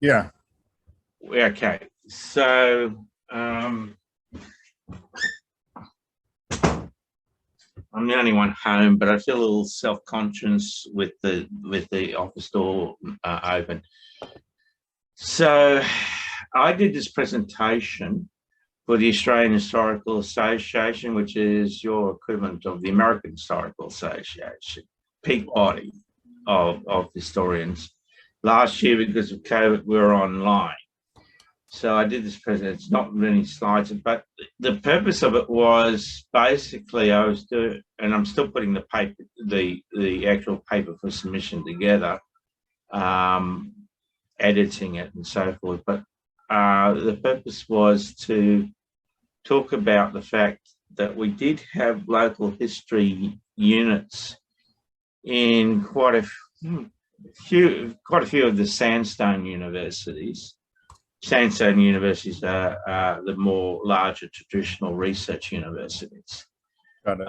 Yeah. Okay. So I'm the only one home, but I feel a little self-conscious with the office door open. So I did this presentation for the Australian Historical Association, which is your equivalent of the American Historical Association, peak body of historians. Last year, because of COVID, we were online. So I did this presentation. It's not many slides, but the purpose of it was basically I was doing, and I'm still putting the paper, the actual paper for submission together, editing it and so forth. But the purpose was to talk about the fact that we did have local history units in quite a few of the sandstone universities. Sandstone universities are the more larger traditional research universities. Got it.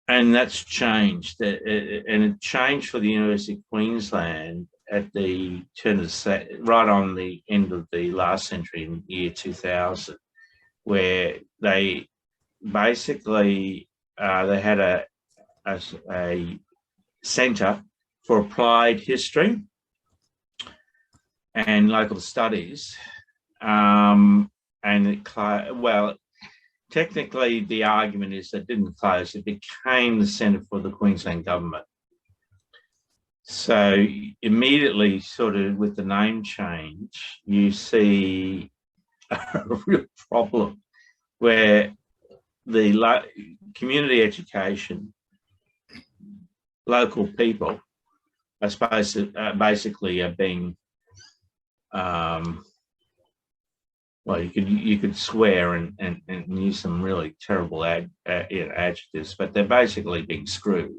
And that's changed. And it changed for the University of Queensland at the turn of the, right on the end of the last century in year 2000, where they basically they had a centre for applied history and local studies, and well, technically the argument is that it didn't close, it became the centre for the Queensland government. So immediately, sort of with the name change, you see a real problem where the community education, local people, I suppose, basically are being well, you could swear and use some really terrible adjectives, but they're basically being screwed.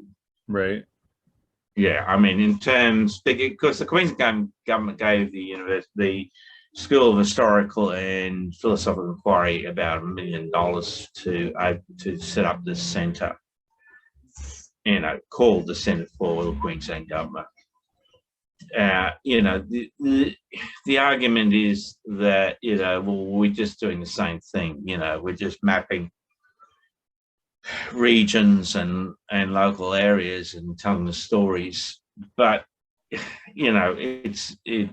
Right. Yeah, I mean, in terms, because the Queensland government gave the School of Historical and Philosophical Inquiry about $1 million to set up this centre, you know, called the Centre for the Queensland Government. You know, the argument is that, you know, well, we're just doing the same thing. You know, we're just mapping regions and local areas and telling the stories. But, you know, it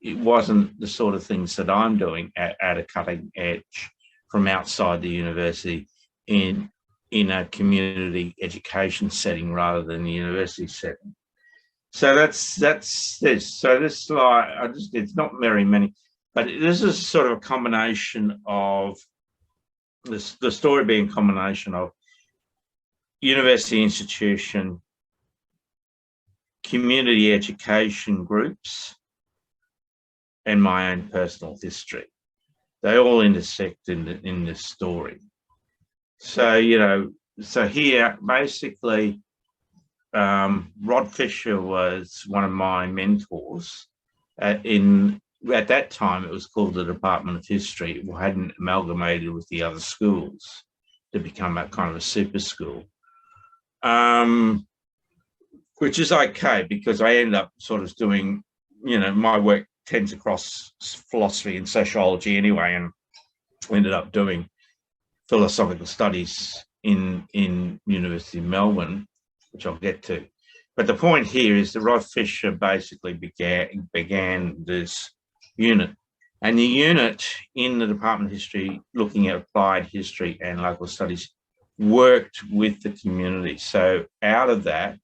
wasn't the sort of things that I'm doing at a cutting edge from outside the university in a community education setting rather than the university setting. So that's this. So this slide, it's not very many, but this is sort of a combination of the story being a combination of university institution, community education groups, and my own personal history. They all intersect in this story. So, you know, so here basically, Rod Fisher was one of my mentors. At that time, it was called the Department of History. It hadn't amalgamated with the other schools to become a kind of a super school, which is okay because I end up sort of doing, you know, my work tends across philosophy and sociology anyway, and ended up doing philosophical studies in University of Melbourne, which I'll get to. But the point here is that Rod Fisher basically began this unit. And the unit in the Department of History, looking at applied history and local studies, worked with the community. So out of that,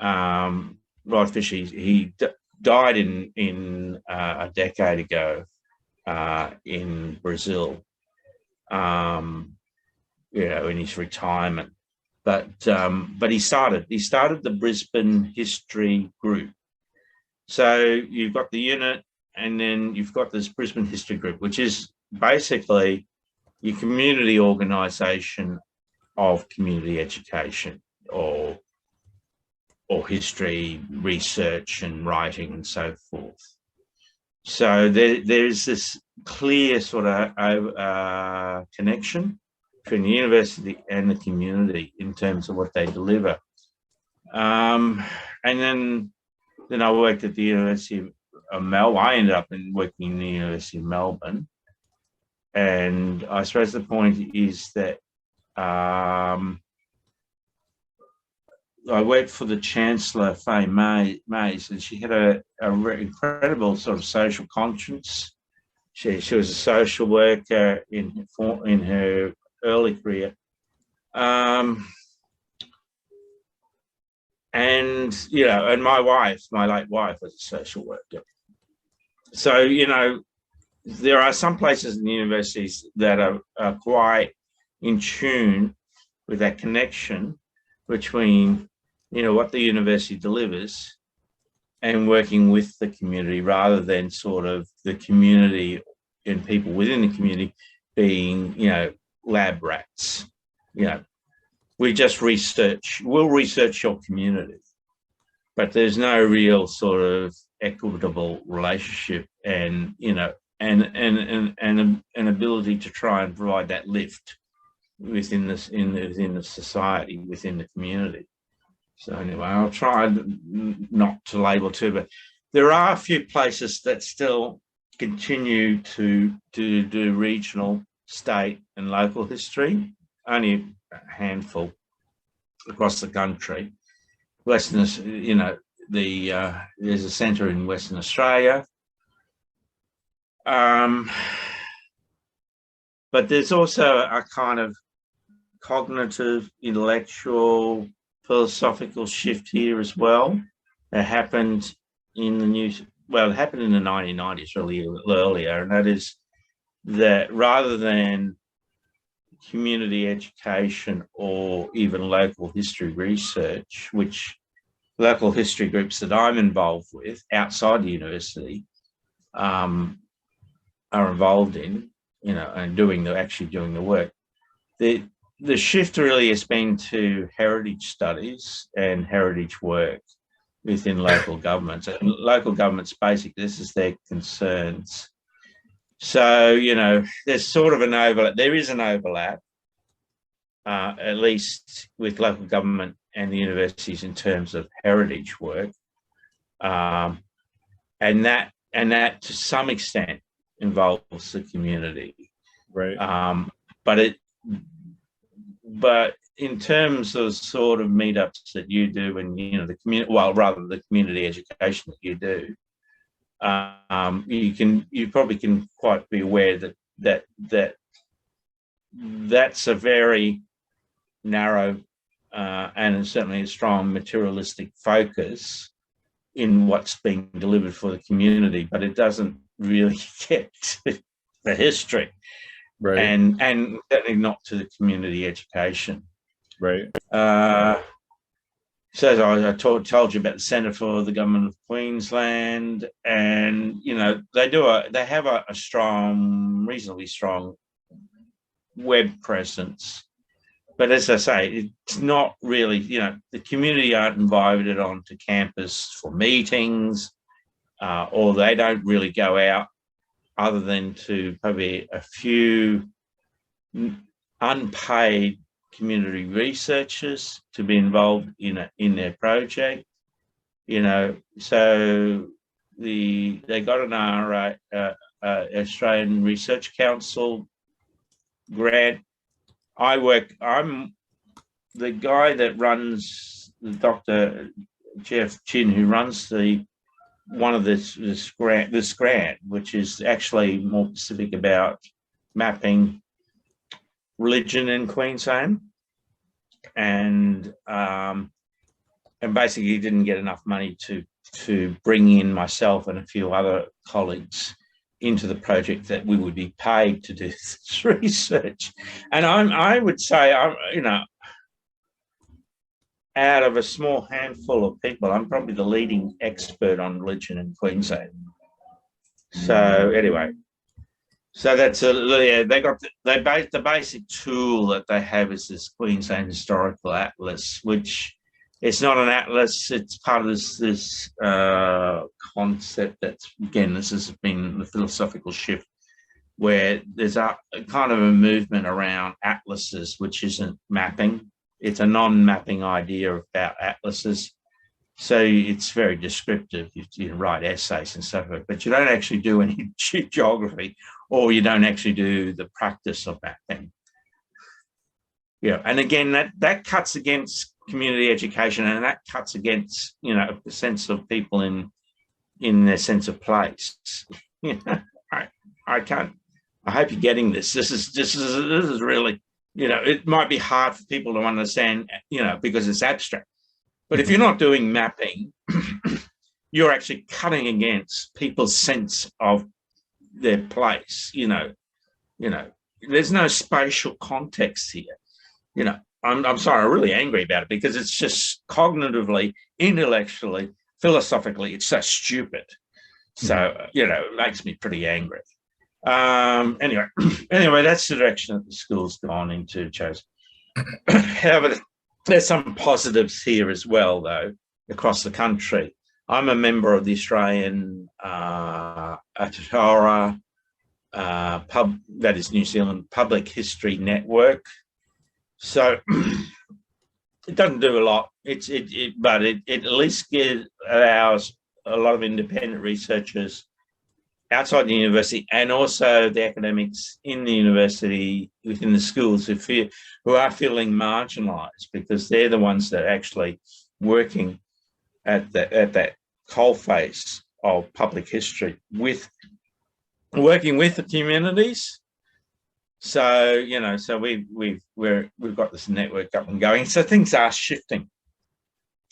Rod Fisher, he died in a decade ago in Brazil, you know, in his retirement. But he started the Brisbane History Group. So you've got the unit, and then you've got this Brisbane History Group, which is basically your community organisation of community education or history research and writing and so forth. So there's this clear sort of connection between the university and the community in terms of what they deliver. And then I worked at the University Melbourne. I ended up working in the University of Melbourne. And I suppose the point is that I worked for the Chancellor, Faye Mays, and she had an incredible sort of social conscience. She was a social worker in her early career. And, you know, and my late wife was a social worker. So, you know, there are some places in the universities that are quite in tune with that connection between, you know, what the university delivers and working with the community, rather than sort of the community and people within the community being, you know, lab rats. You know, we'll research your community, but there's no real sort of equitable relationship and, you know, and an ability to try and provide that lift within this, within the society, within the community. So anyway, I'll try not to label too, but there are a few places that still continue to do regional, state and local history, only a handful across the country. Western, you know, there's a centre in Western Australia. But there's also a kind of cognitive, intellectual, philosophical shift here as well. It happened in the it happened in the 1990s, really a little earlier, and that is that rather than community education or even local history research, which local history groups that I'm involved with outside the university are involved in, you know, and actually doing the work. The shift really has been to heritage studies and heritage work within local governments. And local governments, basically, this is their concerns. So, you know, there's sort of an overlap. There is an overlap, at least with local government and the universities in terms of heritage work. And that to some extent involves the community. Right. But in terms of sort of meetups that you do, and, you know, the community education that you do, you probably can quite be aware that's a very narrow and certainly a strong materialistic focus in what's being delivered for the community, but it doesn't really get to the history. Right. And certainly not to the community education. Right. So I told you about the Centre for the Government of Queensland, and, you know, they have a reasonably strong web presence. But as I say, it's not really, you know, the community aren't invited onto campus for meetings, or they don't really go out other than to probably a few unpaid community researchers to be involved in their project, you know. So they got an Australian Research Council grant. I'm the guy that runs, Dr. Jeff Chin, who runs this grant, which is actually more specific about mapping religion in Queensland, and basically didn't get enough money to bring in myself and a few other colleagues into the project that we would be paid to do this research. And I would say, you know, out of a small handful of people, I'm probably the leading expert on religion in Queensland. So anyway, so that's the basic tool that they have is this Queensland Historical Atlas, which it's not an atlas. It's part of this concept that's, again, this has been the philosophical shift, where there's a kind of a movement around atlases, which isn't mapping. It's a non-mapping idea about atlases. So it's very descriptive. You write essays and stuff, but you don't actually do any geography, or you don't actually do the practice of that thing. Yeah, and again, that cuts against community education, and that cuts against, you know, the sense of people in their sense of place. You know, I can't. I hope you're getting this. This is really, you know, it might be hard for people to understand, you know, because it's abstract. But if you're not doing mapping, you're actually cutting against people's sense of their place. You know, there's no spatial context here. You know, I'm sorry, I'm really angry about it because it's just cognitively, intellectually, philosophically, it's so stupid. So, you know, it makes me pretty angry. Anyway, that's the direction that the school's gone into, Chase. However, there's some positives here as well, though, across the country. I'm a member of the Australian Aotearoa that is New Zealand Public History Network. So it doesn't do a lot. But it at least allows a lot of independent researchers outside the university, and also the academics in the university, within the schools, who are feeling marginalised, because they're the ones that are actually working at that coalface of public history, working with the communities. So, you know, so we've got this network up and going. So things are shifting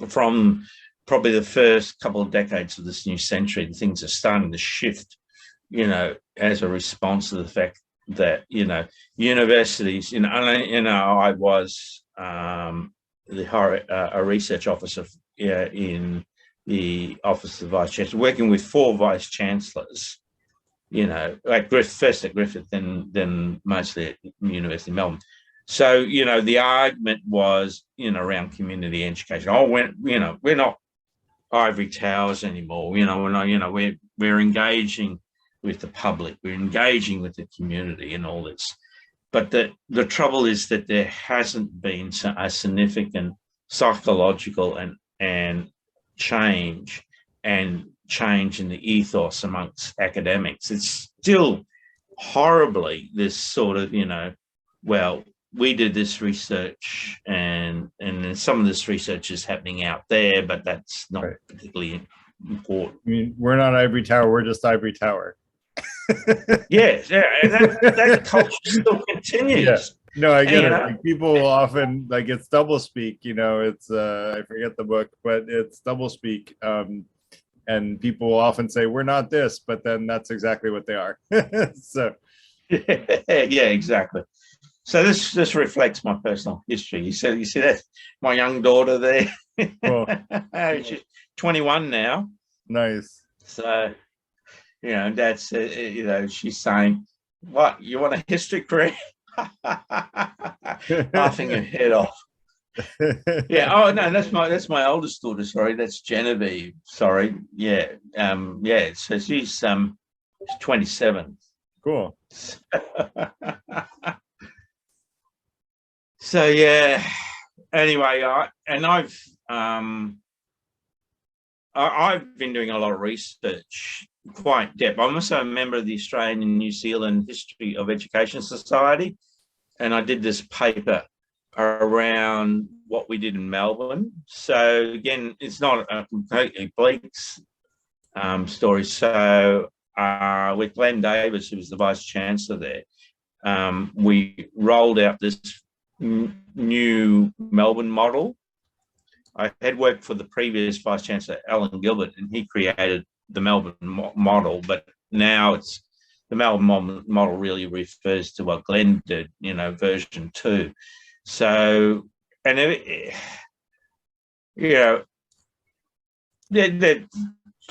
from probably the first couple of decades of this new century. Things are starting to shift, you know, as a response to the fact that, you know, universities, I was a research officer in the Office of Vice Chancellor, working with 4 Vice Chancellors, you know, like first at Griffith, then mostly at University of Melbourne. So, you know, the argument was, you know, around community education. We're not ivory towers anymore. You know, we're engaging with the public, we're engaging with the community and all this. But the trouble is that there hasn't been a significant psychological and change in the ethos amongst academics. It's still horribly this sort of, you know, well, we did this research and some of this research is happening out there, but that's not particularly important. I mean, we're not ivory tower, we're just ivory tower. Yes, yeah, and that culture still continues. Yeah. No, I get it. Like, people often, like, it's doublespeak, you know, it's I forget the book, but it's doublespeak. And people will often say we're not this, but then that's exactly what they are. So yeah, exactly. So this reflects my personal history. You see that my young daughter there. Cool. She's 21 now. Nice. So, you know, Dad's, you know, she's saying, "What, you want a history career?" Laughing her head off. Yeah. Oh no, that's my oldest daughter. Sorry, that's Genevieve. Sorry. Yeah. Yeah. So she's 27. Cool. So yeah. Anyway, I've been doing a lot of research, quite depth. I'm also a member of the Australian and New Zealand History of Education Society, and I did this paper around what we did in Melbourne. So again, it's not a completely bleak story. So with Glenn Davis, who was the Vice Chancellor there, we rolled out this new Melbourne model. I had worked for the previous Vice Chancellor, Alan Gilbert, and he created the Melbourne model, but now it's the Melbourne model really refers to what Glenn did, you know, version 2. So, and you know, there's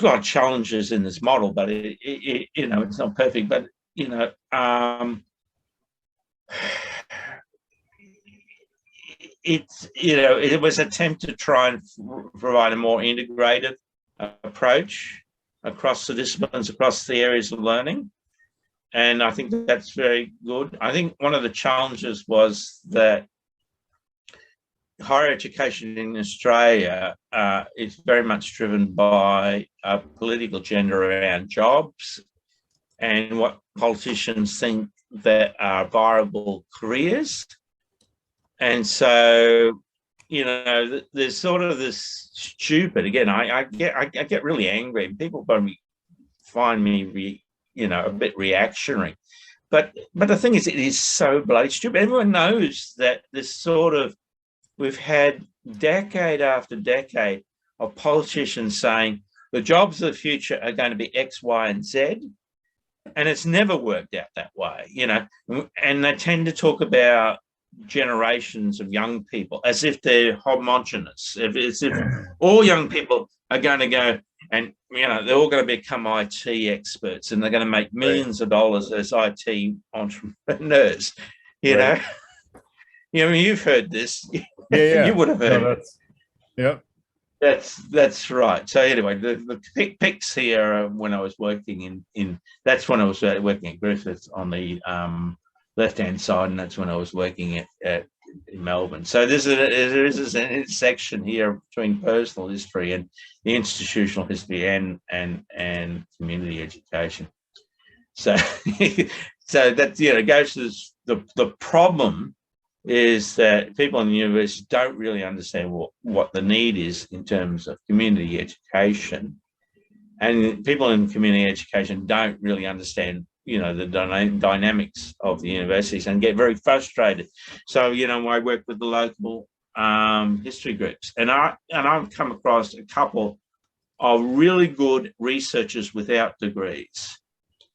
a lot of challenges in this model, but you know, it's not perfect. But you know, it was an attempt to try and provide a more integrated approach across the disciplines, across the areas of learning. And I think that's very good. I think one of the challenges was that higher education in Australia is very much driven by a political agenda around jobs and what politicians think that are viable careers. And so, you know, there's sort of this stupid, again, I get really angry, and people probably find me, a bit reactionary. But the thing is, it is so bloody stupid. Everyone knows that this sort of, we've had decade after decade of politicians saying the jobs of the future are going to be X, Y, and Z. And it's never worked out that way, you know. And they tend to talk about generations of young people as if they're homogenous, as if all young people are going to go and, you know, they're all going to become IT experts and they're going to make millions of dollars as IT entrepreneurs, you know. You know, you've heard this. Yeah. You would have heard Yep. That's right. So anyway, the pics here when I was working that's when I was working at Griffith on the left-hand side, and that's when I was working at in Melbourne. So there is an intersection here between personal history and the institutional history and community education. So so that, you know, goes to the problem is that people in the university don't really understand what the need is in terms of community education, and people in community education don't really understand, you know, the dynamics of the universities and get very frustrated. So, you know, I work with the local history groups, and I've come across a couple of really good researchers without degrees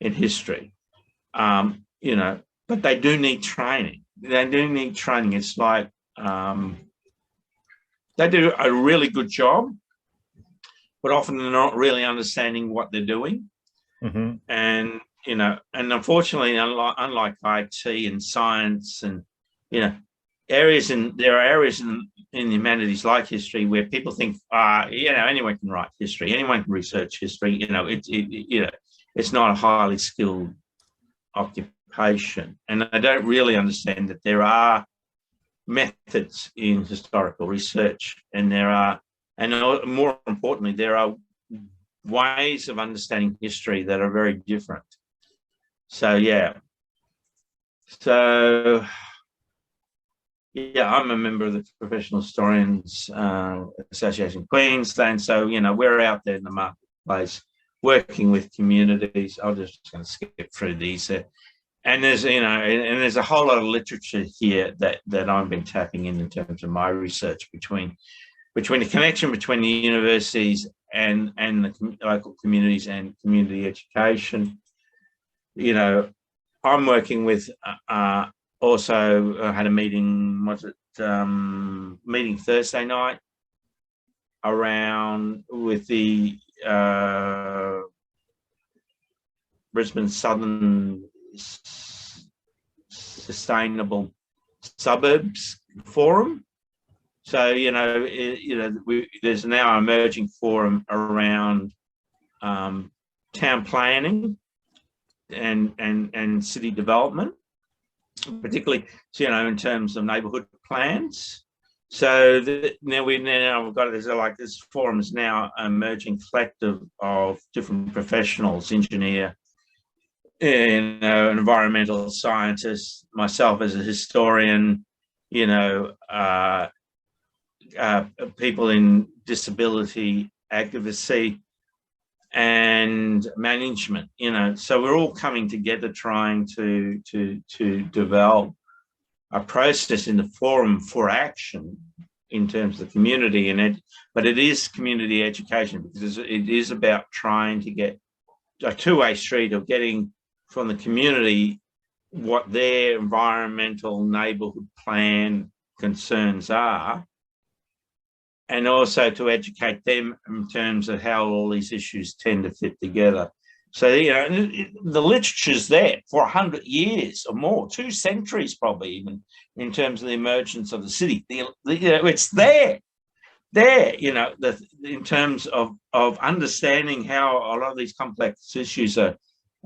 in history, you know, but they do need training. They do need training. It's like they do a really good job, but often they're not really understanding what they're doing. Mm-hmm. And, you know, and unfortunately, unlike IT and science and, you know, there are areas in the humanities like history where people think, you know, anyone can write history, anyone can research history. You know, it's not a highly skilled occupation, and I don't really understand that there are methods in historical research, and more importantly, there are ways of understanding history that are very different. So yeah, I'm a member of the Professional Historians Association of Queensland, so, you know, we're out there in the marketplace working with communities. I'm just going to skip through these. And there's, you know, and there's a whole lot of literature here that I've been tapping in terms of my research between the connection between the universities and the local communities and community education. You know, I'm working with also had a meeting, meeting Thursday night around with the Brisbane Southern Sustainable Suburbs Forum. So, you know, there's now an emerging forum around town planning and city development, particularly, you know, in terms of neighbourhood plans. So we've got this forum is now an emerging collective of different professionals, engineer, you know, environmental scientists, myself as a historian, you know, people in disability advocacy and management, you know. So we're all coming together trying to develop a process in the forum for action in terms of the community but it is community education, because it is about trying to get a two-way street of getting from the community what their environmental neighbourhood plan concerns are, and also to educate them in terms of how all these issues tend to fit together. So, you know, the literature's there for 100 years or more, 2 centuries probably, even in terms of the emergence of the city. You know, it's there, you know, in terms of understanding how a lot of these complex issues are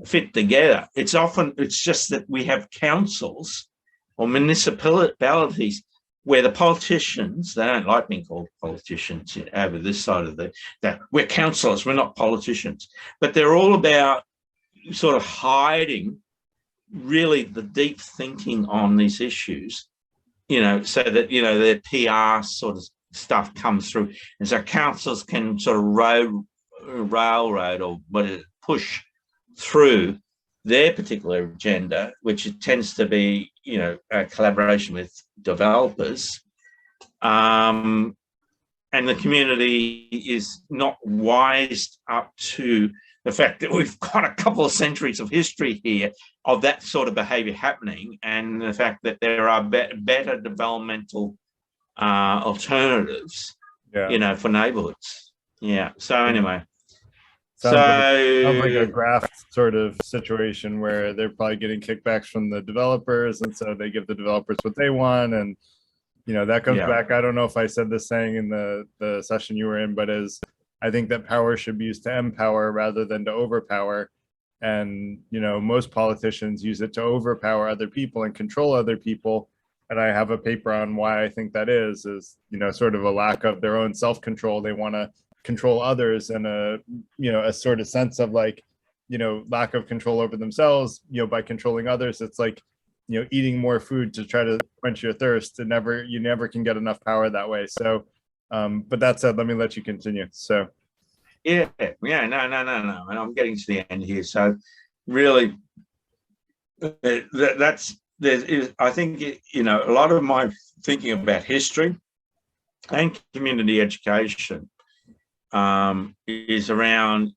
fit together. It's just that we have councils or municipalities where the politicians, they don't like being called politicians over this side of that we're councillors, we're not politicians, but they're all about sort of hiding really the deep thinking on these issues, so that, their PR sort of stuff comes through. And so councils can sort of railroad or push through their particular agenda, which it tends to be, a collaboration with developers. And the community is not wised up to the fact that we've got a couple of centuries of history here of that sort of behaviour happening, and the fact that there are better developmental alternatives, for neighbourhoods. Yeah. So anyway, sounds like a graft sort of situation where they're probably getting kickbacks from the developers, and so they give the developers what they want, and that comes back. I don't know if I said this saying in the session you were in, but I think that power should be used to empower rather than to overpower. And, most politicians use it to overpower other people and control other people. And I have a paper on why I think that is, sort of a lack of their own self-control. They want to control others, and a sort of sense of like, lack of control over themselves, by controlling others. It's like, eating more food to try to quench your thirst, and you never can get enough power that way. So, but that said, let me let you continue. So, no. And I'm getting to the end here. So, really, I think a lot of my thinking about history and community education is around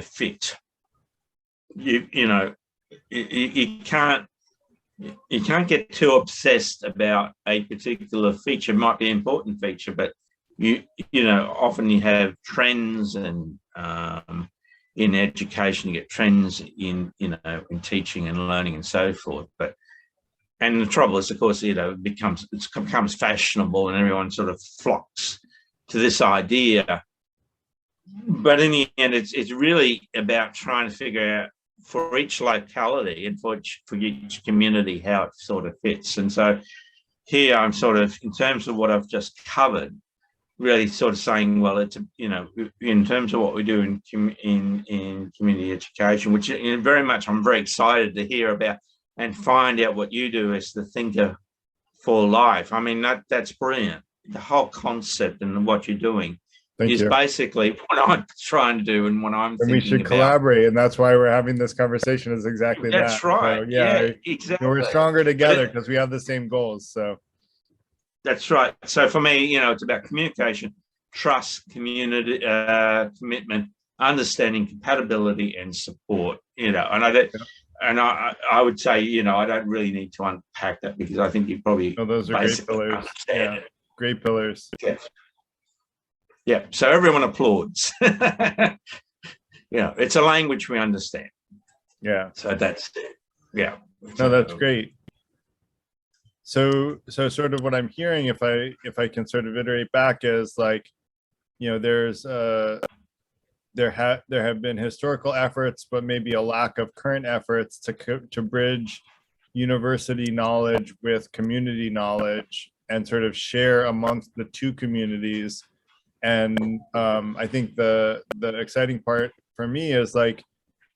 fit. You can't get too obsessed about a particular feature. It might be an important feature, but often you have trends, and in education you get trends in teaching and learning and so forth. And the trouble is, of course, it becomes fashionable, and everyone sort of flocks to this idea. But in the end, it's really about trying to figure out for each locality and for each community how it sort of fits. And so here I'm sort of, in terms of what I've just covered, really sort of saying, well, it's in terms of what we do in community education, which very much I'm very excited to hear about and find out what you do as the thinker for life. I mean, that's brilliant. The whole concept and what you're doing is basically what I'm trying to do and what I'm thinking about. We should collaborate, and that's why we're having this conversation, is exactly that. That's right. So, exactly. We're stronger together because we have the same goals. So that's right. So for me, it's about communication, trust, community, commitment, understanding, compatibility, and support. And I would say, I don't really need to unpack that, because I think you probably those are great pillars. Yeah, great pillars. Yeah. So everyone applauds. It's a language we understand. Yeah. So that's it. Yeah. No, that's great. So sort of what I'm hearing, if I can sort of iterate back, is like, there's there have been historical efforts, but maybe a lack of current efforts to bridge university knowledge with community knowledge and sort of share amongst the two communities. And I think the exciting part for me is like,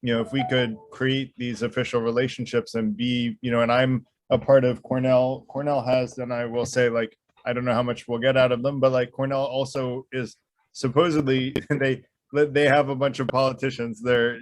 if we could create these official relationships and be, and I'm a part of Cornell. Cornell has, and I will say, like, I don't know how much we'll get out of them, but like Cornell also is supposedly, they have a bunch of politicians. They're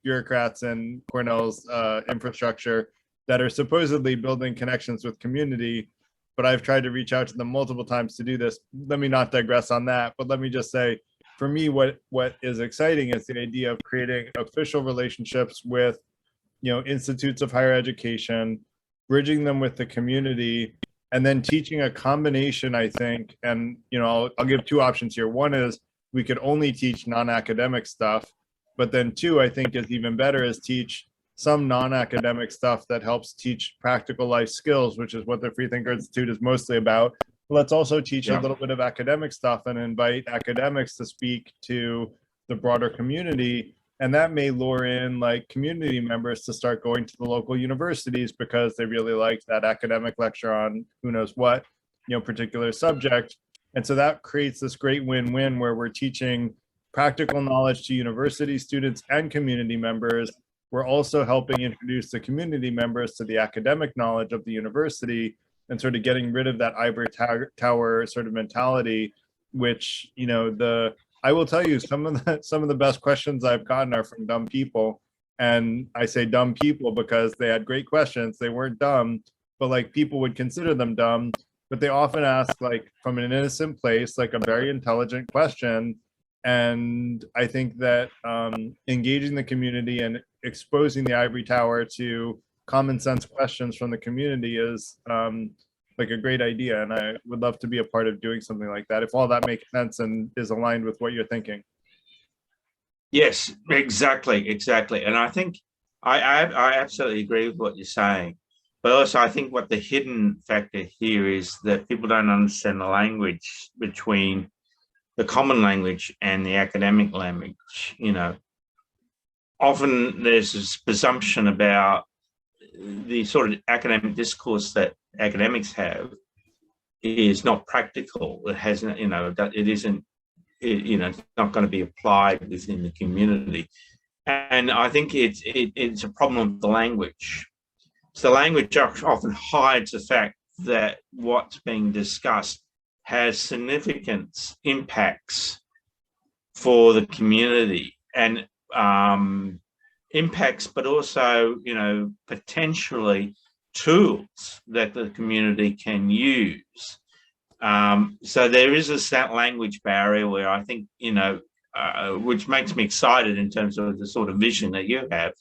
bureaucrats in Cornell's infrastructure that are supposedly building connections with community. But I've tried to reach out to them multiple times to do this. Let me not digress on that, but let me just say, for me, what is exciting is the idea of creating official relationships with, institutes of higher education, bridging them with the community, and then teaching a combination, I think. And, I'll give two options here. One is we could only teach non-academic stuff, but then two, I think, is even better, is teach some non-academic stuff that helps teach practical life skills, which is what the Freethinker Institute is mostly about. Let's also teach a little bit of academic stuff and invite academics to speak to the broader community. And that may lure in like community members to start going to the local universities because they really like that academic lecture on who knows what, particular subject. And so that creates this great win-win where we're teaching practical knowledge to university students and community members. We're also helping introduce the community members to the academic knowledge of the university and sort of getting rid of that ivory tower sort of mentality, which, I will tell you, some of the best questions I've gotten are from dumb people. And I say dumb people because they had great questions. They weren't dumb, but like people would consider them dumb, but they often ask like from an innocent place, like a very intelligent question. And I think that engaging the community and exposing the ivory tower to common sense questions from the community is like a great idea. And I would love to be a part of doing something like that, if all that makes sense and is aligned with what you're thinking. Yes, exactly. And I think I absolutely agree with what you're saying. But also I think what the hidden factor here is that people don't understand the language between the common language and the academic language. Often there's this presumption about the sort of academic discourse that academics have is not practical. It hasn't, it isn't, it's not going to be applied within the community. And I think it's a problem with the language. So the language often hides the fact that what's being discussed has significant impacts for the community and impacts, but also, potentially tools that the community can use. So there is that language barrier where I think, which makes me excited in terms of the sort of vision that you have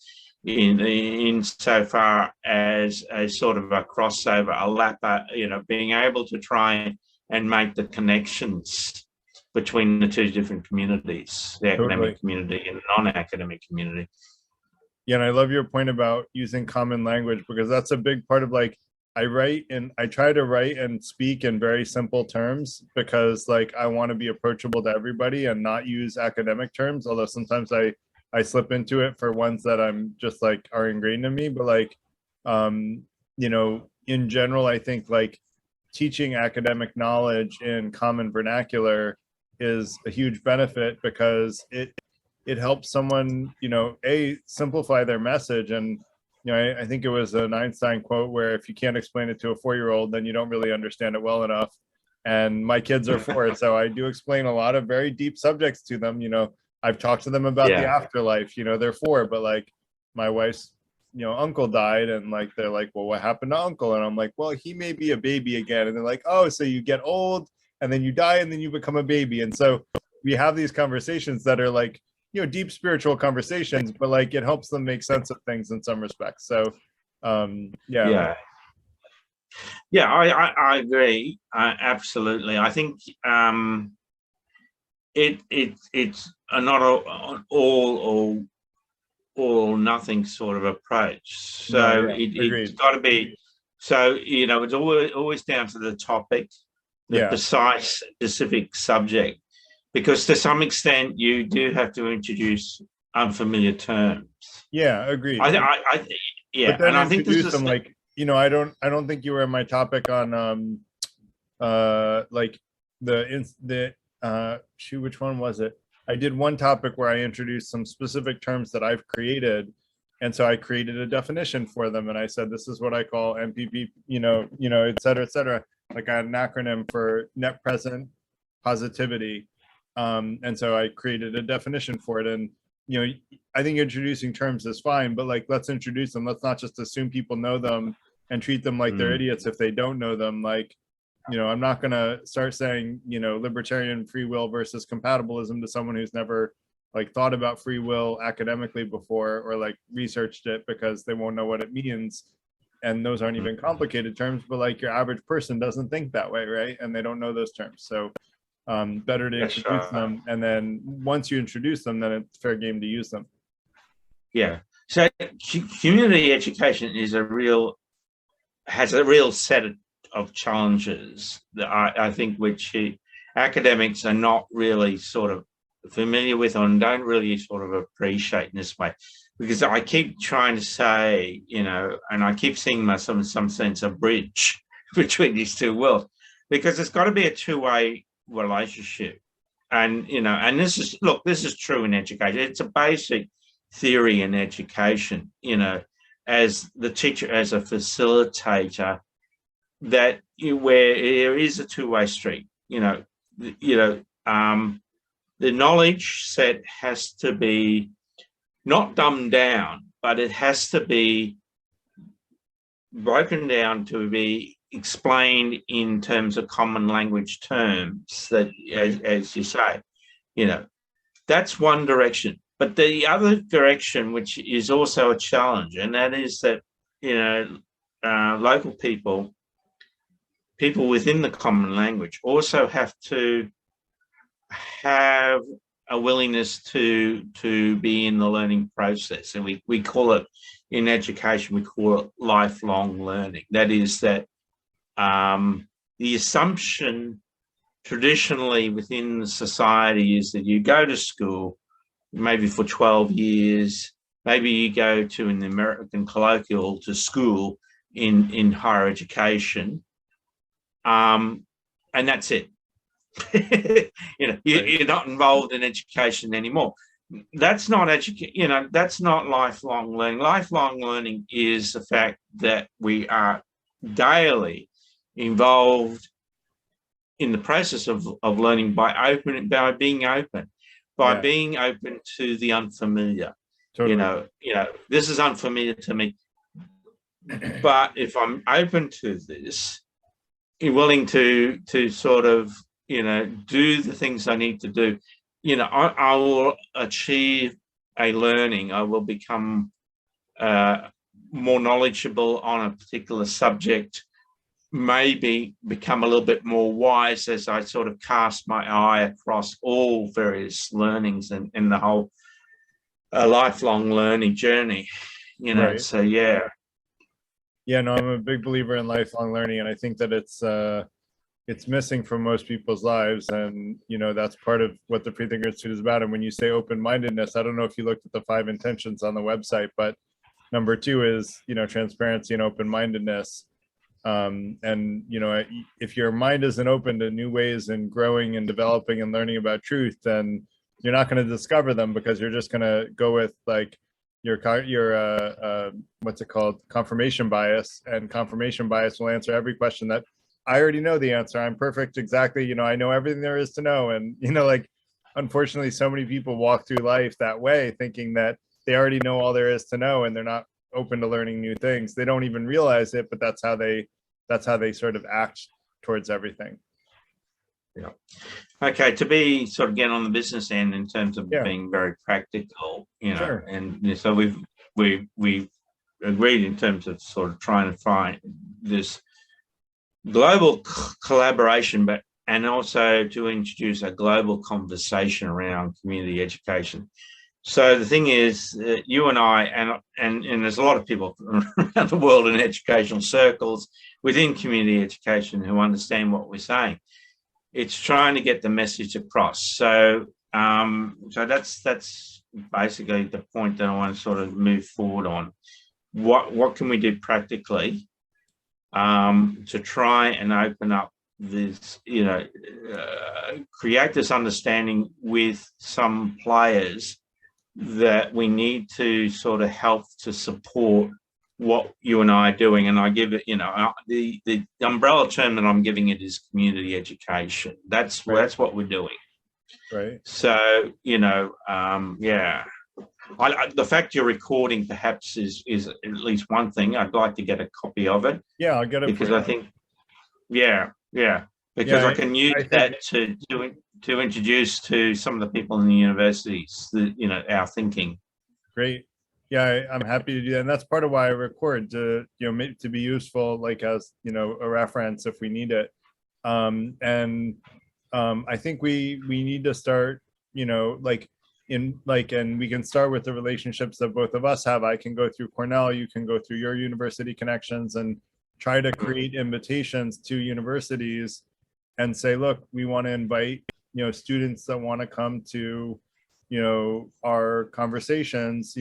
in so far as a sort of a crossover, a lapper, being able to try and make the connections between the two different communities, the academic community and the non-academic community. Yeah, and I love your point about using common language, because that's a big part of like, I try to write and speak in very simple terms because like I want to be approachable to everybody and not use academic terms, although sometimes I slip into it for ones that I'm just like are ingrained in me. But like, in general, I think like teaching academic knowledge in common vernacular is a huge benefit because it helps someone, simplify their message. And, I think it was an Einstein quote where if you can't explain it to a 4-year-old, then you don't really understand it well enough. And my kids are 4, so I do explain a lot of very deep subjects to them. I've talked to them about the afterlife, they're 4, but like my wife's, uncle died, and like, they're like, well, what happened to uncle? And I'm like, well, he may be a baby again. And they're like, oh, so you get old and then you die and then you become a baby. And so we have these conversations that are like, deep spiritual conversations, but like it helps them make sense of things in some respects. So I agree. Absolutely. I think it's not an all or nothing sort of approach. So it's got to be. So it's always down to the topic, the precise, specific subject, because to some extent you do have to introduce unfamiliar terms. Yeah, agreed. And I think this is like, I don't think you were in my topic on like which one was it? I did one topic where I introduced some specific terms that I've created, and so I created a definition for them, and I said this is what I call MPP, et cetera, like an acronym for net present positivity. And so I created a definition for it. And, I think introducing terms is fine, but like, let's introduce them. Let's not just assume people know them and treat them like they're idiots if they don't know them. Like, I'm not going to start saying, libertarian free will versus compatibilism to someone who's never like thought about free will academically before or like researched it, because they won't know what it means. And those aren't even complicated terms, but like your average person doesn't think that way, right? And they don't know those terms. So better to introduce them, and then once you introduce them, then it's fair game to use them. Yeah. So community education has a real set of challenges that I think which academics are not really sort of familiar with and don't really sort of appreciate in this way, because I keep trying to say, and I keep seeing myself in some sense a bridge between these two worlds, because it's got to be a two-way relationship. And, and this is true in education. It's a basic theory in education, as the teacher, as a facilitator, that where there is a two-way street, the knowledge set has to be not dumbed down, but it has to be broken down to be explained in terms of common language terms that, as you say, that's one direction. But the other direction, which is also a challenge, and that is that, local people within the common language also have to have a willingness to be in the learning process. And we call it, in education, we call it lifelong learning. That is that the assumption traditionally within the society is that you go to school maybe for 12 years, maybe you go to, in the American colloquial, to school in higher education, and that's it. You're not involved in education anymore. That's not that's not lifelong learning. Lifelong learning is the fact that we are daily involved in the process of learning by being open to the unfamiliar. Totally. This is unfamiliar to me, but if I'm open to this, willing to sort of do the things I need to do, I will achieve a learning. I will become more knowledgeable on a particular subject, maybe become a little bit more wise as I sort of cast my eye across all various learnings and the whole lifelong learning journey, Right. So yeah. Yeah, no, I'm a big believer in lifelong learning, and I think that it's missing from most people's lives. And, that's part of what the Freethinker Institute is about. And when you say open-mindedness, I don't know if you looked at the 5 intentions on the website, but number 2 is, transparency and open-mindedness. And, if your mind isn't open to new ways and growing and developing and learning about truth, then you're not going to discover them, because you're just going to go with like your what's it called? Confirmation bias. And confirmation bias will answer every question that I already know the answer. I'm perfect. Exactly. I know everything there is to know. And, unfortunately, so many people walk through life that way, thinking that they already know all there is to know, and they're not open to learning new things. They don't even realize it, but that's how they sort of act towards everything. Yeah. Okay. To be sort of get on the business end in terms of being very practical, Sure. And so we've agreed in terms of sort of trying to find this global collaboration, and also to introduce a global conversation around community education. So the thing is, you and I, and there's a lot of people around the world in educational circles within community education who understand what we're saying. It's trying to get the message across. So that's basically the point that I want to sort of move forward on. What can we do practically to try and open up this, create this understanding with some players that we need to sort of help to support what you and I are doing. And I give it, the umbrella term that I'm giving it is community education. That's what we're doing. Right. So, the fact you're recording perhaps is at least one thing. I'd like to get a copy of it. Yeah, I'll get it. Because I think, because I can use that to introduce to some of the people in the universities, our thinking. Great. Yeah, I'm happy to do that. And that's part of why I record, to be useful, like as, a reference if we need it. I think we need to start, and we can start with the relationships that both of us have. I can go through Cornell, you can go through your university connections, and try to create invitations to universities and say, look, we want to invite students that want to come to, our conversations,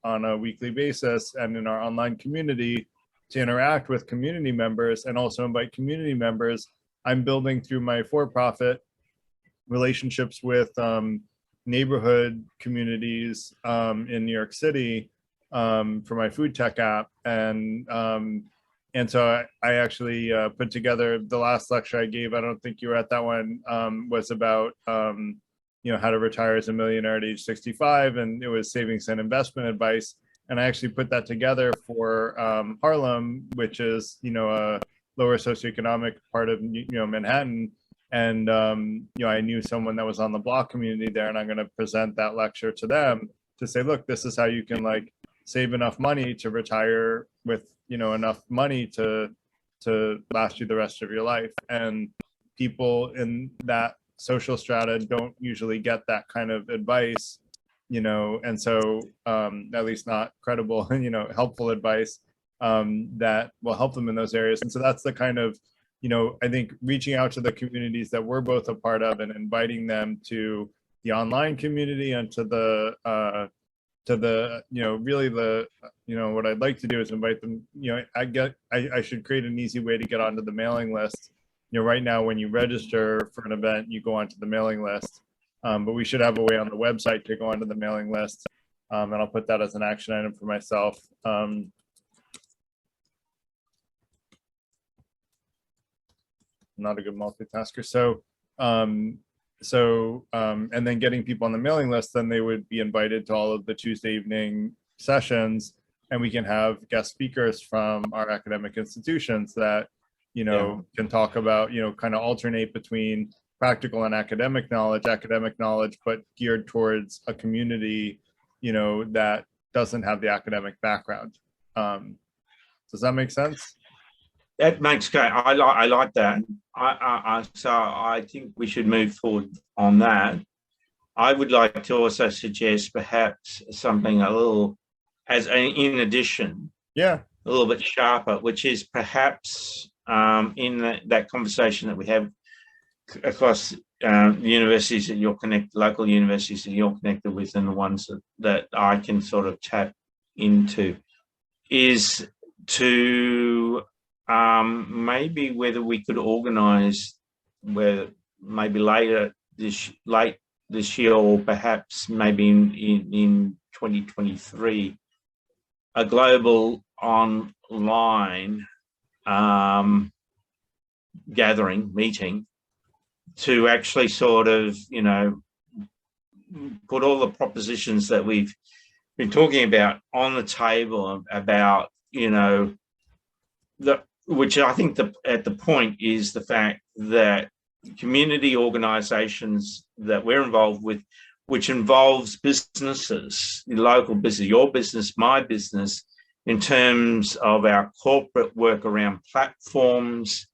on a weekly basis and in our online community to interact with community members and also invite community members. I'm building through my for-profit relationships with neighborhood communities in New York City for my food tech app. And so I actually put together the last lecture I gave. I don't think you were at that one, was about, how to retire as a millionaire at age 65. And it was savings and investment advice. And I actually put that together for Harlem, which is, a lower socioeconomic part of, Manhattan. And, I knew someone that was on the Block community there, and I'm going to present that lecture to them to say, look, this is how you can save enough money to retire with, enough money to last you the rest of your life. And people in that social strata don't usually get that kind of advice, and so at least not credible, helpful advice that will help them in those areas. And so that's the kind of, I think reaching out to the communities that we're both a part of and inviting them to the online community and to the really the, what I'd like to do is invite them, I should create an easy way to get onto the mailing list. Right now, when you register for an event, you go onto the mailing list, but we should have a way on the website to go onto the mailing list. And I'll put that as an action item for myself. Not a good multitasker. So, and then getting people on the mailing list, then they would be invited to all of the Tuesday evening sessions, and we can have guest speakers from our academic institutions that, can talk about, kind of alternate between practical and academic knowledge, but geared towards a community, that doesn't have the academic background. Does that make sense? That makes great. I like that. So I think we should move forward on that. I would like to also suggest perhaps something a little in addition, a little bit sharper, which is perhaps in that conversation that we have across the universities that you're connected, local universities that you're connected with, and the ones that I can sort of tap into, is to maybe whether we could organise, where maybe late this year, or perhaps maybe in 2023, a global online meeting to actually sort of, put all the propositions that we've been talking about on the table about, which I think at the point is the fact that community organisations that we're involved with, which involves businesses, local business, your business, my business, in terms of our corporate work around platforms,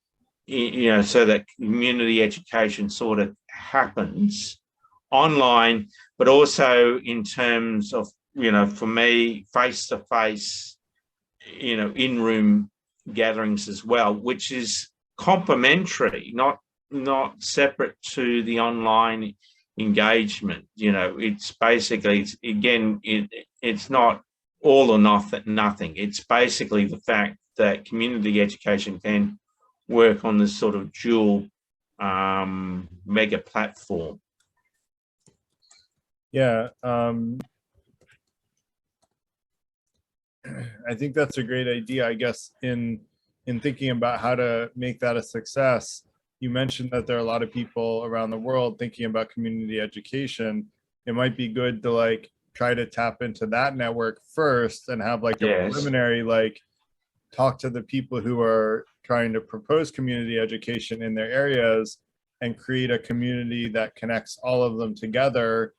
so that community education sort of happens online, but also in terms of, for me, face-to-face, in-room gatherings as well, which is complementary, not separate to the online engagement. It's basically, it's not all or nothing. It's basically the fact that community education can work on this sort of dual mega platform. Yeah, I think that's a great idea. I guess in thinking about how to make that a success, you mentioned that there are a lot of people around the world thinking about community education. It might be good to try to tap into that network first and have a preliminary talk to the people who are trying to propose community education in their areas and create a community that connects all of them together,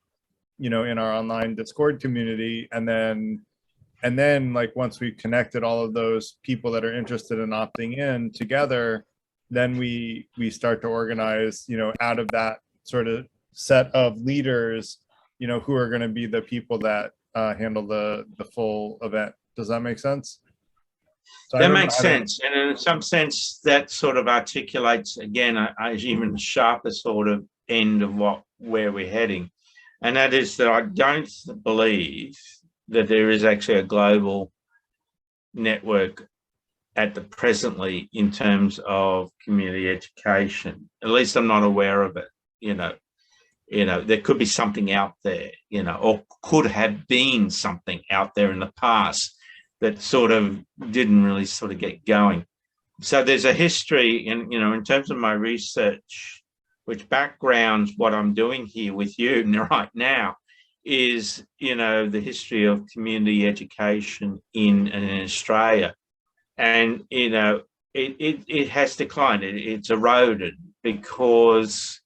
in our online Discord community. And then once we've connected all of those people that are interested in opting in together, then we start to organize, out of that sort of set of leaders, who are going to be the people that handle the full event. Does that make sense? So that makes sense. And in some sense, that sort of articulates, again, a even sharper sort of end of where we're heading, and that is that I don't believe that there is actually a global network at the presently in terms of community education. At least I'm not aware of it. There could be something out there, or could have been something out there in the past that sort of didn't really sort of get going. So there's a history in terms of my research, which backgrounds what I'm doing here with you right now, is, the history of community education in Australia. And, it has declined. It's eroded because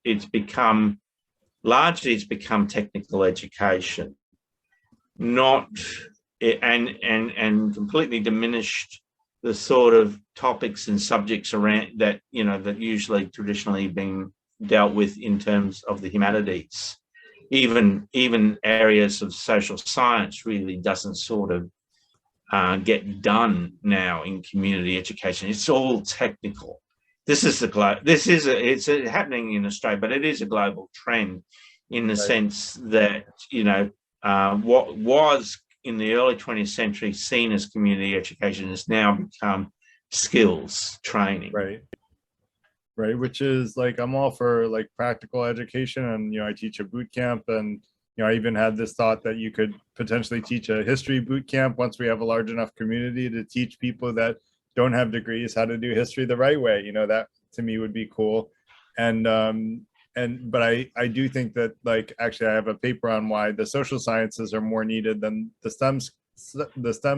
largely it's become technical education, and completely diminished the sort of topics and subjects around that, that usually traditionally been dealt with in terms of the humanities. Even areas of social science really doesn't sort of get done now in community education. It's all technical. It's happening in Australia, but it is a global trend in the sense that, what was in the early 20th century seen as community education has now become skills training. Right, which is like, I'm all for like practical education, and I teach a boot camp, and I even had this thought that you could potentially teach a history boot camp once we have a large enough community to teach people that don't have degrees how to do history the right way. That to me would be cool. But I do think that, like, actually I have a paper on why the social sciences are more needed than the STEM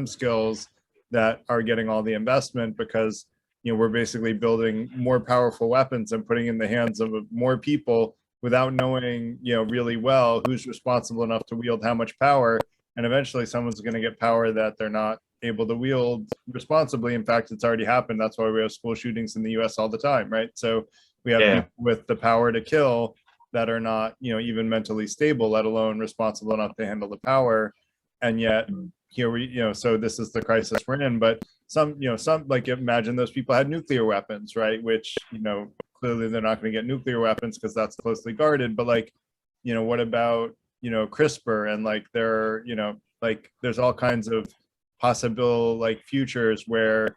skills that are getting all the investment, because we're basically building more powerful weapons and putting in the hands of more people without knowing really well who's responsible enough to wield how much power. And eventually someone's going to get power that they're not able to wield responsibly. In fact, it's already happened. That's why we have school shootings in the US all the time, right? So we have people with the power to kill that are not even mentally stable, let alone responsible enough to handle the power. And yet here so this is the crisis we're in. But some like, imagine those people had nuclear weapons, right? Which clearly they're not going to get nuclear weapons because that's closely guarded. But like, what about CRISPR, and like there's all kinds of possible like futures where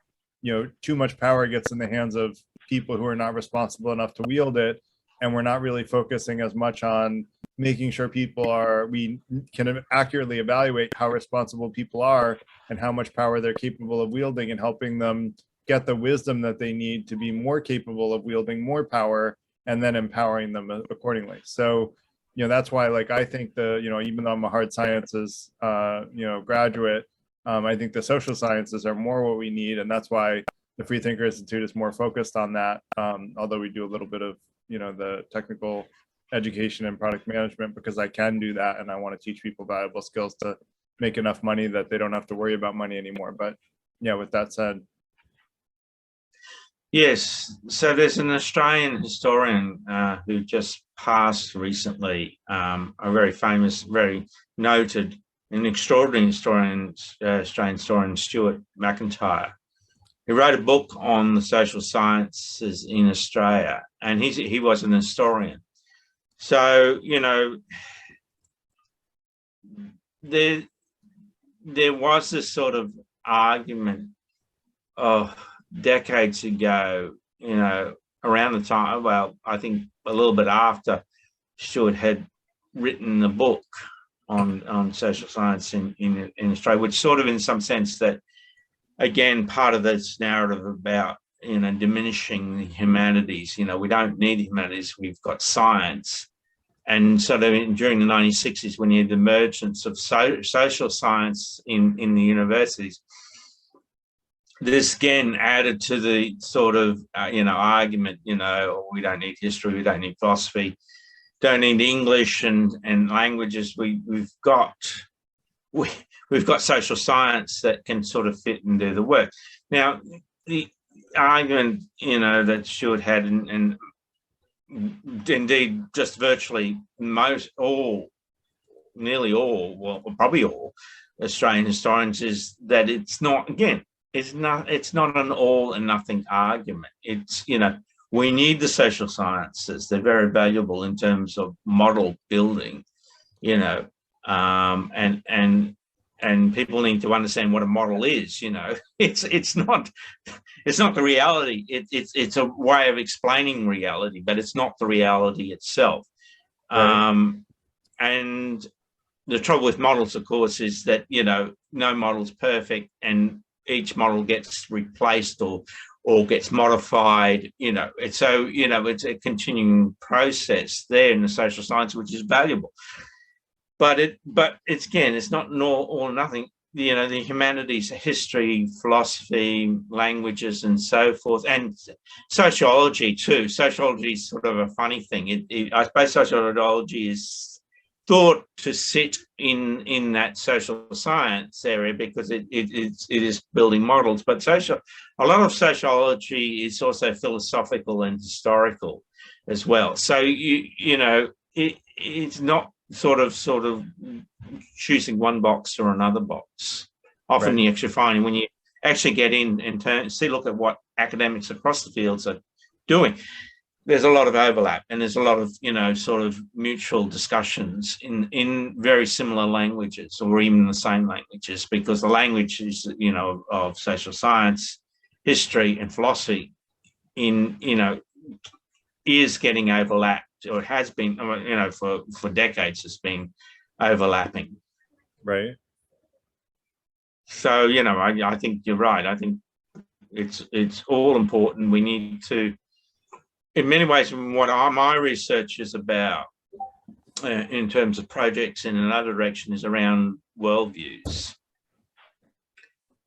too much power gets in the hands of people who are not responsible enough to wield it, and we're not really focusing as much on making sure we can accurately evaluate how responsible people are and how much power they're capable of wielding, and helping them get the wisdom that they need to be more capable of wielding more power, and then empowering them accordingly. So that's why, like, I think even though I'm a hard sciences graduate, I think the social sciences are more what we need, and that's why the Free Thinker Institute is more focused on that, although we do a little bit of the technical education and product management, because I can do that, and I want to teach people valuable skills to make enough money that they don't have to worry about money anymore. But with that said. Yes, so there's an Australian historian who just passed recently, a very famous, very noted and extraordinary historian, Australian historian, Stuart McIntyre. He wrote a book on the social sciences in Australia, and he was an historian. So, there was this sort of argument decades ago, around the time, well, I think a little bit after Stuart had written the book on social science in Australia, which sort of, in some sense, that, again, part of this narrative about, diminishing the humanities. We don't need the humanities, we've got science. And sort of during the 1960s, when you had the emergence of social science in the universities, this again added to the sort of, argument, we don't need history, we don't need philosophy, don't need English and languages. We've got social science that can sort of fit and do the work. Now, the argument, that Stuart had, and indeed just virtually nearly all, well, probably all Australian historians, is that it's not an all and nothing argument. It's, We need the social sciences. They're very valuable in terms of model building, you know, and people need to understand what a model is. You know, it's not the reality. It's a way of explaining reality, but it's not the reality itself. Right. And the trouble with models, of course, is that, you know, no model's perfect, and each model gets replaced or gets modified, you know. It's so, you know, it's a continuing process there in the social science, which is valuable. But it's again, it's not all or nothing. You know, the humanities, history, philosophy, languages, and so forth, and sociology too. Sociology is sort of a funny thing. I suppose sociology is thought to sit in that social science area because it is building models. But a lot of sociology is also philosophical and historical as well. So you know, it's not sort of choosing one box or another box. Often Right. you actually find when you actually get in and look at what academics across the fields are doing, there's a lot of overlap, and there's a lot of, you know, sort of mutual discussions in very similar languages, or even the same languages, because the languages, you know, of social science, history, and philosophy you know, is getting overlapped, or it has been, you know, for decades has been overlapping. Right. So, you know, I think you're right. I think it's all important. We need to, in many ways, what my research is about in terms of projects in another direction is around worldviews.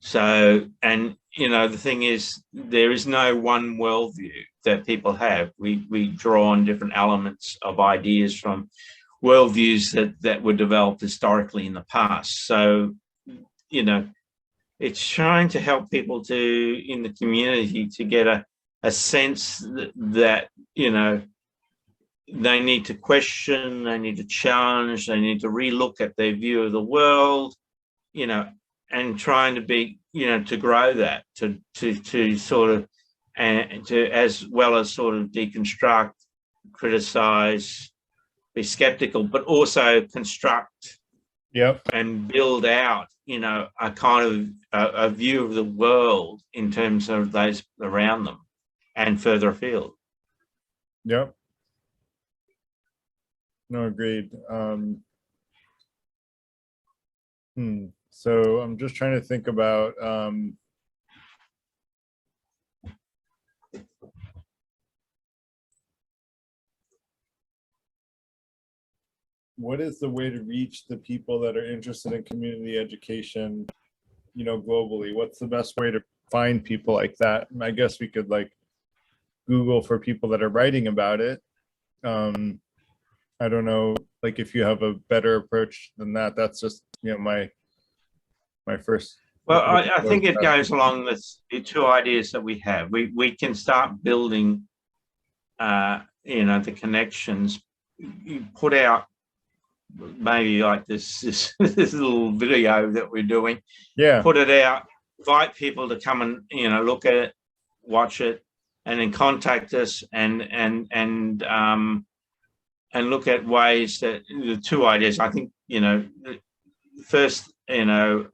So, and, you know, the thing is, there is no one worldview that people have. We draw on different elements of ideas from worldviews that were developed historically in the past. So, you know, it's trying to help people in the community to get a sense that, you know, they need to question, they need to challenge, they need to relook at their view of the world, you know, and trying to be, you know, to grow that, to sort of, and to, as well as sort of deconstruct, criticize, be skeptical, but also construct. Yep. And build out, you know, a kind of a view of the world in terms of those around them and further afield. Yep. No, agreed. So I'm just trying to think about what is the way to reach the people that are interested in community education, you know, globally? What's the best way to find people like that? I guess we could like Google for people that are writing about it. I don't know, like if you have a better approach than that. That's just, you know, my first. Well, I think it goes along with the two ideas that we have. We can start building, you know, the connections. You put out maybe like this little video that we're doing. Yeah. Put it out, invite people to come and, you know, look at it, watch it, and then contact us and look at ways that the two ideas. I think, you know, first, you know,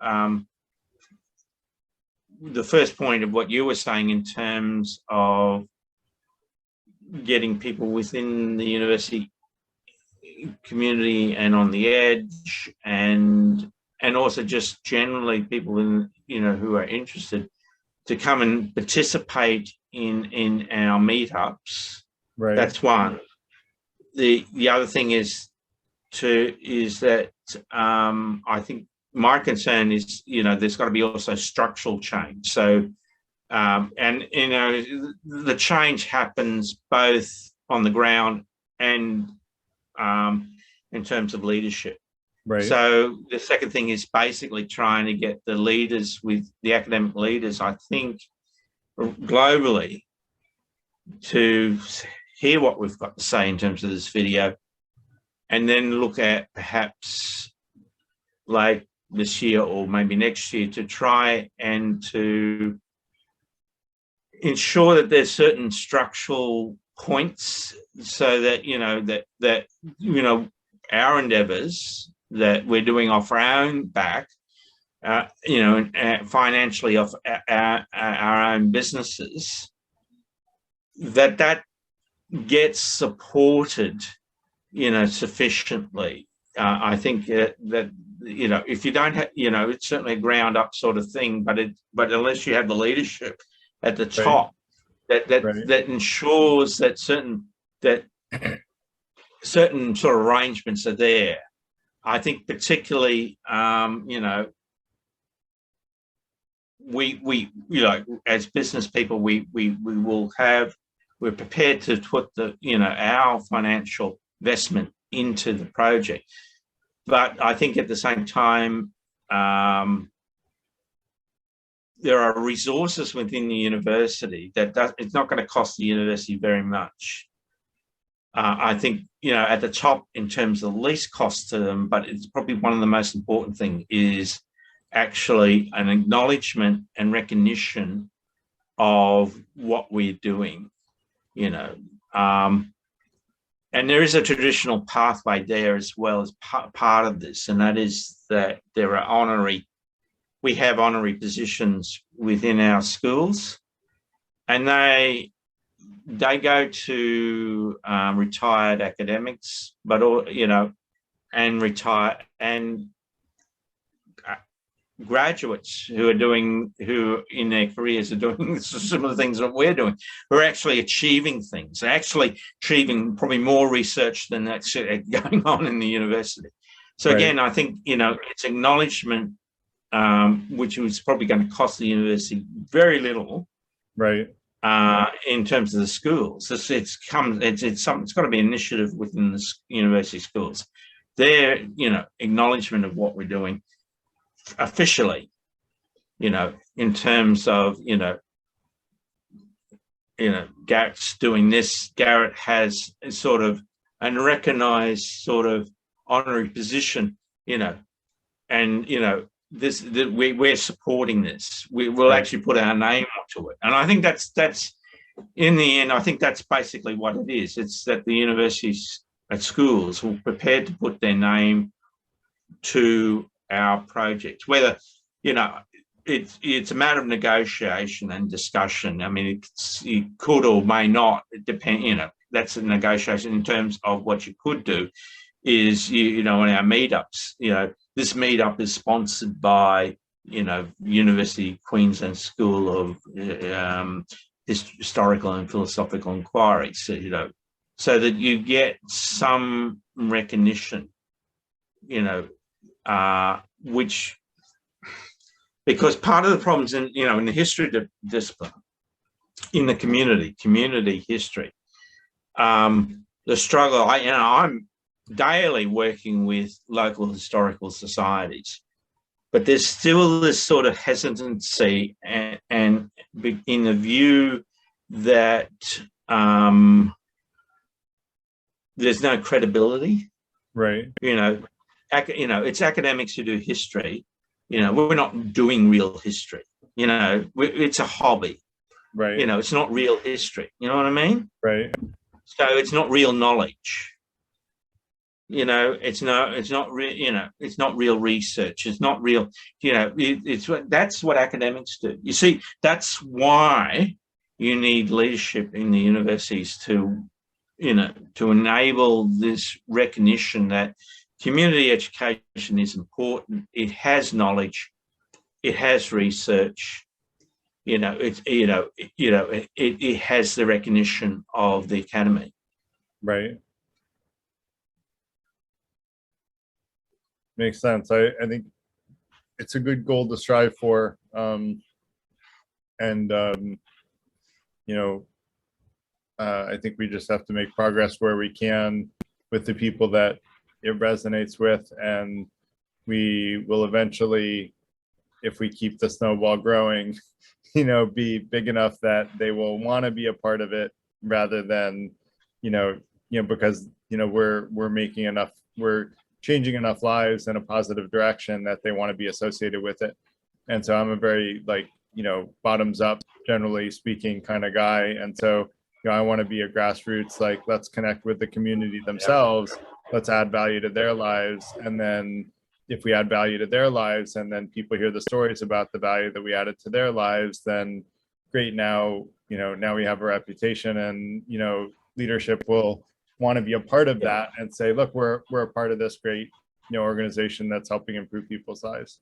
the first point of what you were saying in terms of getting people within the university community and on the edge, and also just generally people in, you know, who are interested to come and participate in our meetups. Right. That's one. The other thing is that I think my concern is, you know, there's got to be also structural change. So, and, you know, the change happens both on the ground and in terms of leadership. Right. So the second thing is basically trying to get the leaders, with the academic leaders, I think, globally, to hear what we've got to say in terms of this video, and then look at perhaps like this year or maybe next year to try and to ensure that there's certain structural points so that, our endeavors that we're doing off our own back, financially off our own businesses, that gets supported, sufficiently. I think that if you don't have, it's certainly a ground up sort of thing, but unless you have the leadership at the top that ensures that certain sort of arrangements are there. I think particularly, we as business people, we're prepared to put our financial investment into the project. But I think at the same time, there are resources within the university it's not going to cost the university very much. I think, at the top in terms of the least cost to them, but it's probably one of the most important things is actually an acknowledgement and recognition of what we're doing, and there is a traditional pathway there as well as part of this, and that is that there are we have honorary positions within our schools, and they go to retired academics, but and graduates who in their careers are doing similar things that we're doing, who are actually achieving things. They're actually achieving probably more research than that's going on in the university. So again, I think, it's acknowledgement, which was probably going to cost the university very little. Right. In terms of the schools, it's got to be an initiative within the university schools. Their, acknowledgement of what we're doing officially, in terms of, Garrett's doing this. Garrett has a sort of unrecognized sort of honorary position, and we're supporting this. We'll actually put our name onto it, and I think that's in the end. I think that's basically what it is. It's that the universities at schools were prepared to put their name to our projects, whether it's a matter of negotiation and discussion. I mean, it could or may not depend. That's a negotiation in terms of what you could do. Is in our meetups, this meetup is sponsored by University of Queensland School of Historical and Philosophical Inquiry. So that you get some recognition, which, because part of the problems in the history discipline, in the community history, the struggle. I'm daily working with local historical societies, but there's still this sort of hesitancy and in the view that there's no credibility. Right. It's academics who do history. We're not doing real history. It's a hobby. Right. It's not real history. You know what I mean? Right. So it's not real knowledge. It's not real research. It's not real. That's what academics do. You see, that's why you need leadership in the universities to enable this recognition that community education is important. It has knowledge. It has research. It has the recognition of the academy. Right. Makes sense. I think it's a good goal to strive for. I think we just have to make progress where we can with the people that it resonates with, and we will eventually, if we keep the snowball growing, be big enough that they will want to be a part of it, rather than, because we're making enough, we're changing enough lives in a positive direction that they want to be associated with it. And so I'm a very bottoms up generally speaking, kind of guy. And so, I want to be a grassroots, like, let's connect with the community themselves. Let's add value to their lives. And then if we add value to their lives and then people hear the stories about the value that we added to their lives, then great. Now, now we have a reputation, and, leadership will want to be a part of that and say, look, we're a part of this great, organization that's helping improve people's lives.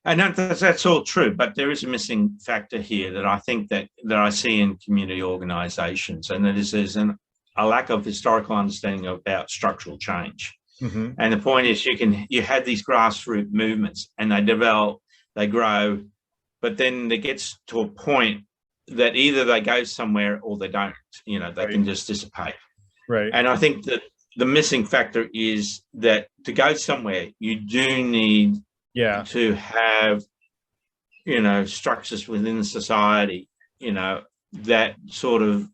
And that's all true, but there is a missing factor here that I think that I see in community organizations, and that is there's a lack of historical understanding about structural change. Mm-hmm. And the point is, you have these grassroots movements, and they develop, they grow, but then it gets to a point that either they go somewhere or they don't. They can just dissipate. Right. And I think that the missing factor is that to go somewhere, you do need to have, structures within society, that sort of,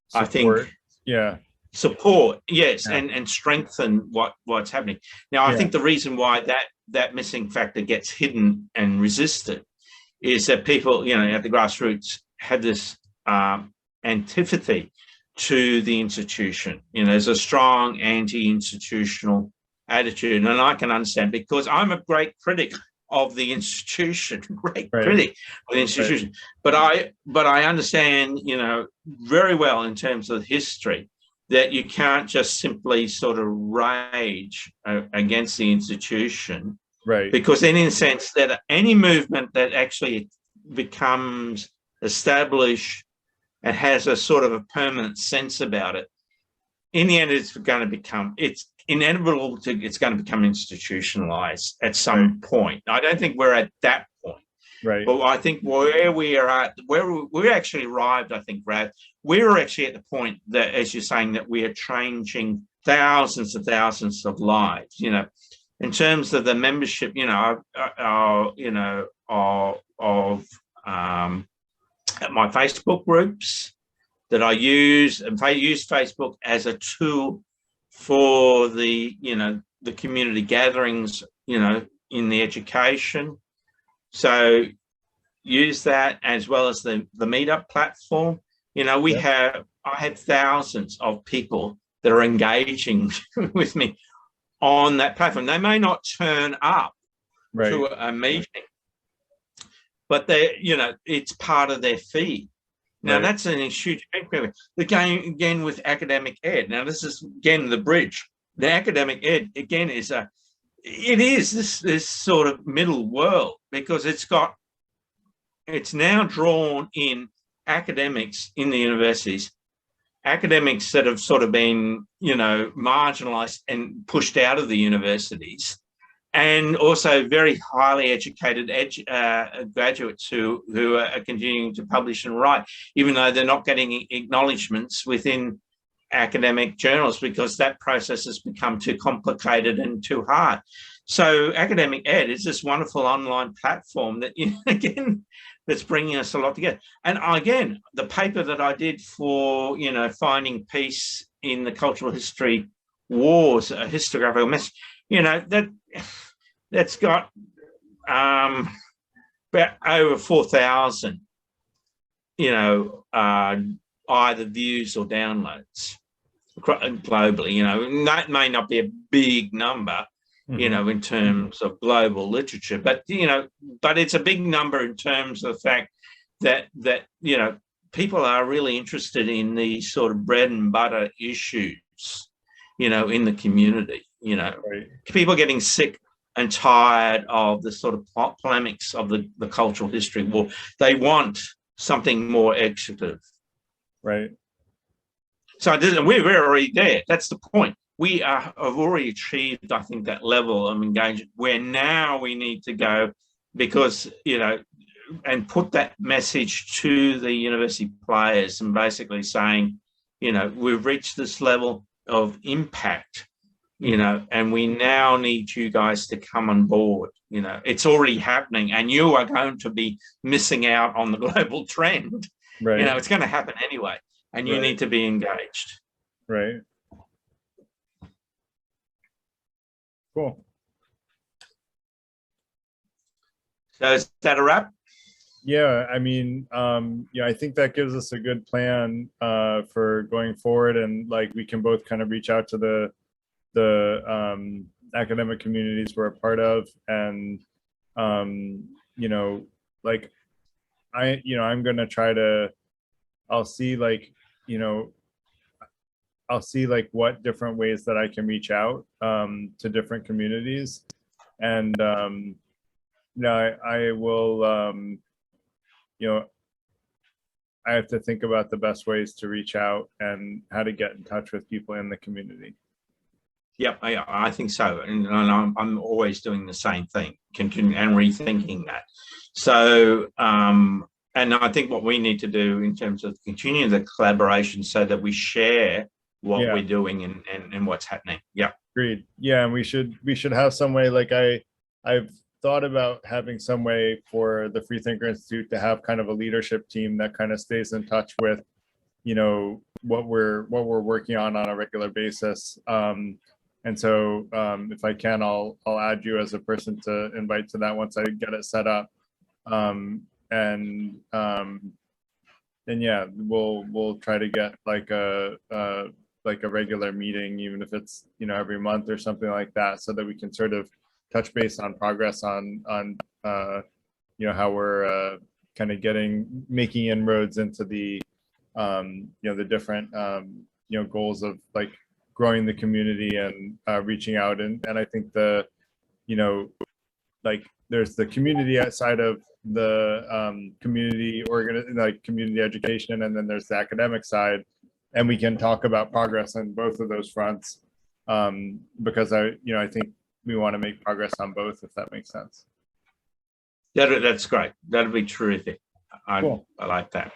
support. I think, support, yes, and strengthen what's happening. Now, I think the reason why that missing factor gets hidden and resisted is that people, at the grassroots have this antipathy to the institution. There's a strong anti-institutional attitude, and I can understand, because I'm a great critic of the institution, critic of the institution. But I understand, very well in terms of history, that you can't just simply sort of rage against the institution, because then, in a sense, that any movement that actually becomes established and has a sort of a permanent sense about it, in the end, it's inevitable it's going to become institutionalized at some point. I don't think we're at that point. Right. But I think where we are at, where we actually arrived, I think, Brad, we're actually at the point that, as you're saying, that we are changing thousands and thousands of lives, in terms of the membership, my Facebook groups that I use, and I use Facebook as a tool for the community gatherings, in the education. So use that, as well as the meetup platform. I have thousands of people that are engaging with me on that platform. They may not turn up to a meeting, but it's part of their feed. Now, that's an huge impact. The game, again, with academic ed. Now, this is, again, the bridge. The academic ed, again, is this sort of middle world, because it's now drawn in academics in the universities, academics that have sort of been, marginalized and pushed out of the universities, and also very highly educated graduates who are continuing to publish and write, even though they're not getting acknowledgements within academic journals, because that process has become too complicated and too hard. So academic ed is this wonderful online platform that, again, that's bringing us a lot together. And again, the paper that I did for, finding peace in the cultural history wars, a historiographical message, that's got about over 4,000, either views or downloads globally. That may not be a big number, in terms of global literature, but it's a big number in terms of the fact that people are really interested in these sort of bread and butter issues, in the community. People getting sick and tired of the sort of polemics of the cultural history war. They want something more executive. Right. So we're already there. That's the point. We have already achieved, I think, that level of engagement where now we need to go, because, and put that message to the university players, and basically saying, we've reached this level of impact, and we now need you guys to come on board. It's already happening, and you are going to be missing out on the global trend. Right. It's going to happen anyway, and you need to be engaged. Right. Cool. So is that a wrap? Yeah, I mean, yeah, I think that gives us a good plan for going forward, and like we can both kind of reach out to the academic communities we're a part of, and you know, like I'm gonna try to, I'll see like, you know, I'll see like what different ways that I can reach out to different communities, and I will, you know, I have to think about the best ways to reach out and how to get in touch with people in the community. Yep, I think so, and I'm always doing the same thing, continue and rethinking that. So, and I think what we need to do in terms of continuing the collaboration, so that we share what Yeah. we're doing and what's happening. Yeah, Agreed. Yeah, and we should have some way. Like I've thought about having some way for the Freethinker Institute to have kind of a leadership team that kind of stays in touch with, you know, what we're working on a regular basis. And so if I can, I'll add you as a person to invite to that once I get it set up. And yeah, we'll try to get like a regular meeting, even if it's, you know, every month or something like that, so that we can sort of touch base on progress on you know, how we're kind of making inroads into the you know, the different you know, goals of like growing the community and reaching out, and I think the, you know, like there's the community outside of the community education, and then there's the academic side, and we can talk about progress on both of those fronts, because I think we want to make progress on both, if that makes sense. that's great. That'll be terrific. Cool. I like that.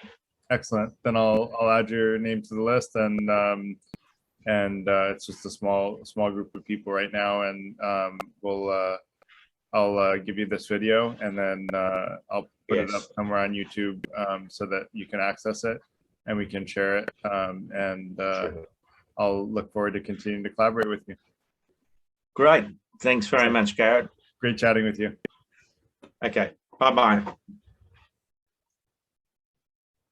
Excellent. Then I'll add your name to the list, and it's just a small group of people right now, and I'll give you this video, and then I'll put it up somewhere on YouTube, so that you can access it and we can share it, and Sure. I'll look forward to continuing to collaborate with you. Great. Thanks very much, Garrett. Great chatting with you. Okay. Bye-bye.